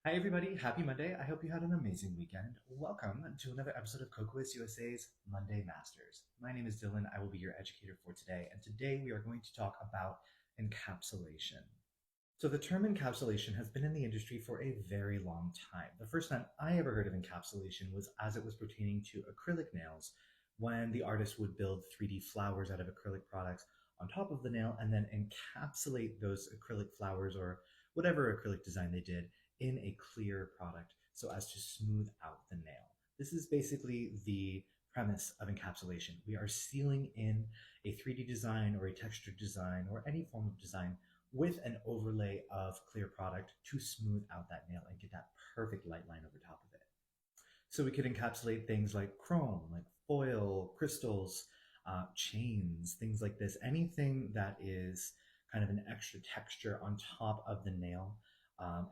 Hi, everybody. Happy Monday. I hope you had an amazing weekend. Welcome to another episode of Kokoist USA's Monday Masters. My name is Dylan. I will be your educator for today. And today we are going to talk about encapsulation. So, the term encapsulation has been in the industry for a very long time. The first time I ever heard of encapsulation was as it was pertaining to acrylic nails, when the artist would build 3D flowers out of acrylic products on top of the nail and then encapsulate those acrylic flowers or whatever acrylic design they did in a clear product so as to smooth out the nail. This is basically the premise of encapsulation. We are sealing in a 3D design or a textured design or any form of design with an overlay of clear product to smooth out that nail and get that perfect light line over top of it. So we could encapsulate things like chrome, like foil, crystals, chains, things like this. Anything that is kind of an extra texture on top of the nail.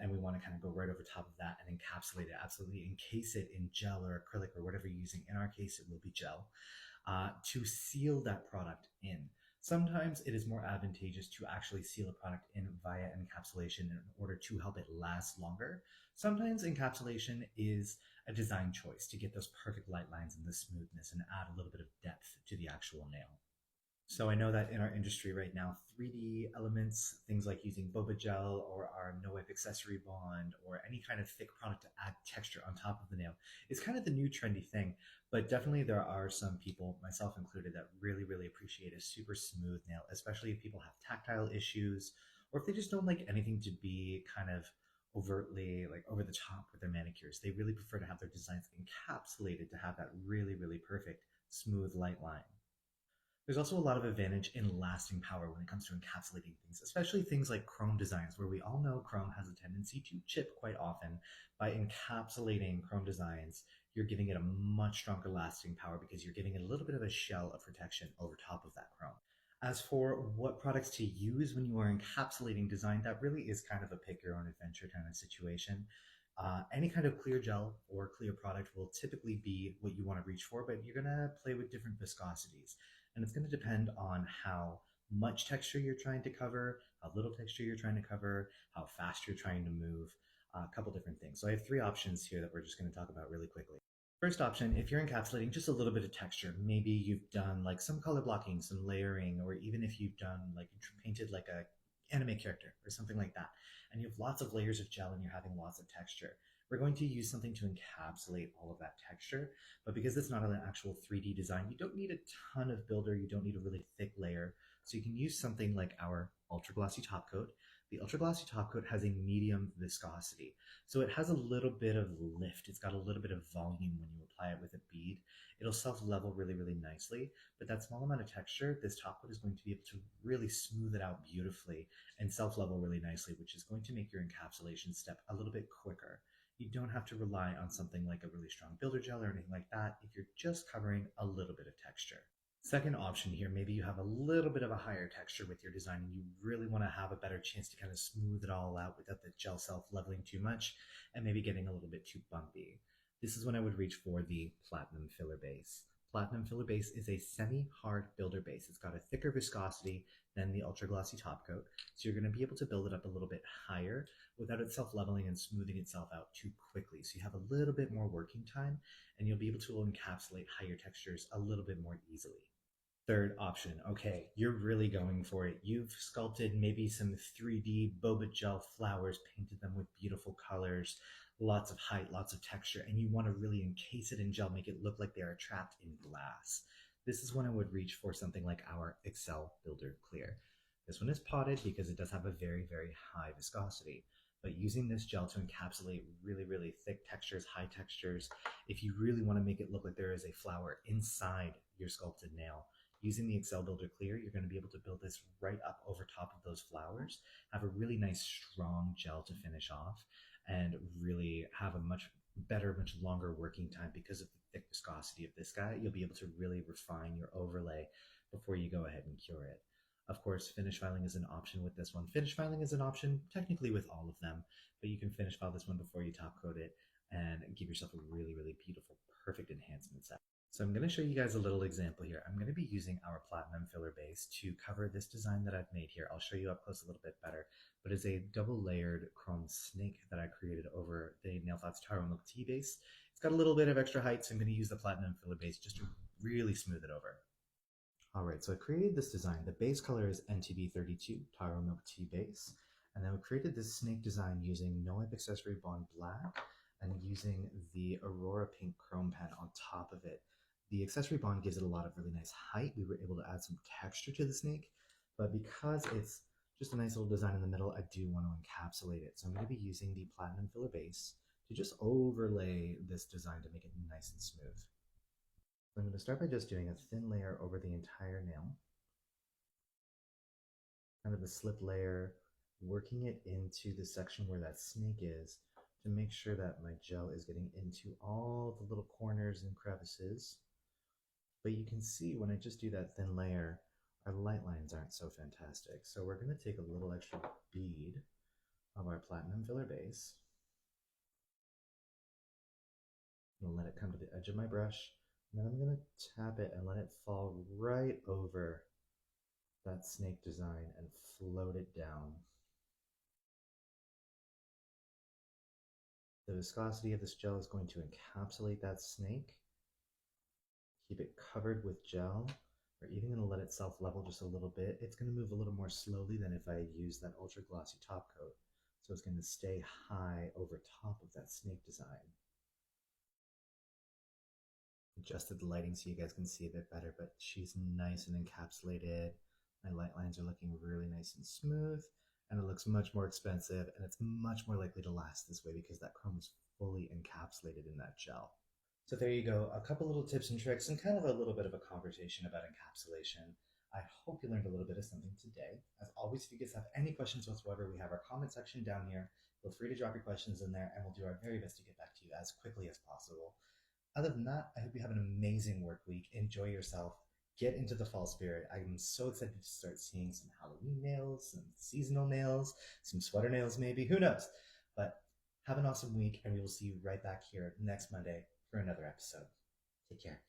And we want to kind of go right over top of that and encapsulate it, absolutely encase it in gel or acrylic or whatever you're using. In our case, it will be gel to seal that product in. Sometimes it is more advantageous to actually seal a product in via encapsulation in order to help it last longer. Sometimes encapsulation is a design choice to get those perfect light lines and the smoothness and add a little bit of depth to the actual nail. So I know that in our industry right now, 3D elements, things like using boba gel or our no-wipe accessory bond or any kind of thick product to add texture on top of the nail is kind of the new trendy thing. But definitely there are some people, myself included, that really, really appreciate a super smooth nail, especially if people have tactile issues or if they just don't like anything to be kind of overtly like over the top with their manicures. They really prefer to have their designs encapsulated to have that really, really perfect smooth light line. There's also a lot of advantage in lasting power when it comes to encapsulating things, especially things like chrome designs, where we all know chrome has a tendency to chip quite often. By encapsulating chrome designs, you're giving it a much stronger lasting power because you're giving it a little bit of a shell of protection over top of that chrome. As for what products to use when you are encapsulating design, that really is kind of a pick your own adventure kind of situation. Any kind of clear gel or clear product will typically be what you want to reach for, but you're going to play with different viscosities. And it's going to depend on how much texture you're trying to cover, how little texture you're trying to cover, how fast you're trying to move, a couple different things. So I have three options here that we're just going to talk about really quickly. First option, if you're encapsulating just a little bit of texture, maybe you've done like some color blocking, some layering, or even if you've done like painted like a anime character or something like that, and you have lots of layers of gel and you're having lots of texture. We're going to use something to encapsulate all of that texture, but because it's not an actual 3D design, you don't need a ton of builder, you don't need a really thick layer. So you can use something like our ultra glossy top coat. The ultra glossy top coat has a medium viscosity. So it has a little bit of lift. It's got a little bit of volume when you apply it with a bead. It'll self-level really, really nicely. But that small amount of texture, this top coat is going to be able to really smooth it out beautifully and self-level really nicely, which is going to make your encapsulation step a little bit quicker. You don't have to rely on something like a really strong builder gel or anything like that if you're just covering a little bit of texture. Second option here, maybe you have a little bit of a higher texture with your design and you really want to have a better chance to kind of smooth it all out without the gel self leveling too much and maybe getting a little bit too bumpy. This is when I would reach for the platinum filler base. Platinum filler base is a semi-hard builder base. It's got a thicker viscosity than the ultra glossy top coat. So you're going to be able to build it up a little bit higher without it self-leveling and smoothing itself out too quickly. So you have a little bit more working time and you'll be able to encapsulate higher textures a little bit more easily. Third option, okay, you're really going for it. You've sculpted maybe some 3D boba gel flowers, painted them with beautiful colors, lots of height, lots of texture, and you want to really encase it in gel, make it look like they are trapped in glass. This is when I would reach for something like our Excel Builder Clear. This one is potted because it does have a very, very high viscosity. But using this gel to encapsulate really, really thick textures, high textures, if you really want to make it look like there is a flower inside your sculpted nail, using the Excel Builder Clear, you're going to be able to build this right up over top of those flowers, have a really nice strong gel to finish off, and really have a much better, much longer working time because of the thick viscosity of this guy. You'll be able to really refine your overlay before you go ahead and cure it. Of course, finish filing is an option with this one. Finish filing is an option technically with all of them, but you can finish file this one before you top coat it and give yourself a really, really beautiful, perfect enhancement set. So I'm going to show you guys a little example here. I'm going to be using our platinum filler base to cover this design that I've made here. I'll show you up close a little bit better, but it's a double layered chrome snake that I created over the Nail Thoughts Taro Milk Tea base. It's got a little bit of extra height, so I'm going to use the platinum filler base just to really smooth it over. All right, so I created this design. The base color is NTB32, Taro Milk Tea base. And then we created this snake design using No Wipe Accessory Bond Black and using the Aurora Pink Chrome Pen on top of it. The accessory bond gives it a lot of really nice height. We were able to add some texture to the snake, but because it's just a nice little design in the middle, I do want to encapsulate it. So I'm going to be using the platinum filler base to just overlay this design to make it nice and smooth. So I'm going to start by just doing a thin layer over the entire nail, kind of a slip layer, working it into the section where that snake is to make sure that my gel is getting into all the little corners and crevices. But you can see when I just do that thin layer, our light lines aren't so fantastic. So we're going to take a little extra bead of our platinum filler base. I'm going to let it come to the edge of my brush. And then I'm going to tap it and let it fall right over that snake design and float it down. The viscosity of this gel is going to encapsulate that snake, keep it covered with gel. We're even going to let it self-level just a little bit. It's going to move a little more slowly than if I use that ultra glossy top coat. So it's going to stay high over top of that snake design. Adjusted the lighting so you guys can see a bit better, but she's nice and encapsulated. My light lines are looking really nice and smooth, and it looks much more expensive, and it's much more likely to last this way because that chrome is fully encapsulated in that gel. So there you go, a couple little tips and tricks and kind of a little bit of a conversation about encapsulation. I hope you learned a little bit of something today. As always, if you guys have any questions whatsoever, we have our comment section down here. Feel free to drop your questions in there, and we'll do our very best to get back to you as quickly as possible. Other than that, I hope you have an amazing work week. Enjoy yourself. Get into the fall spirit. I'm so excited to start seeing some Halloween nails, some seasonal nails, some sweater nails maybe. Who knows? But have an awesome week, and we will see you right back here next Monday for another episode. Take care.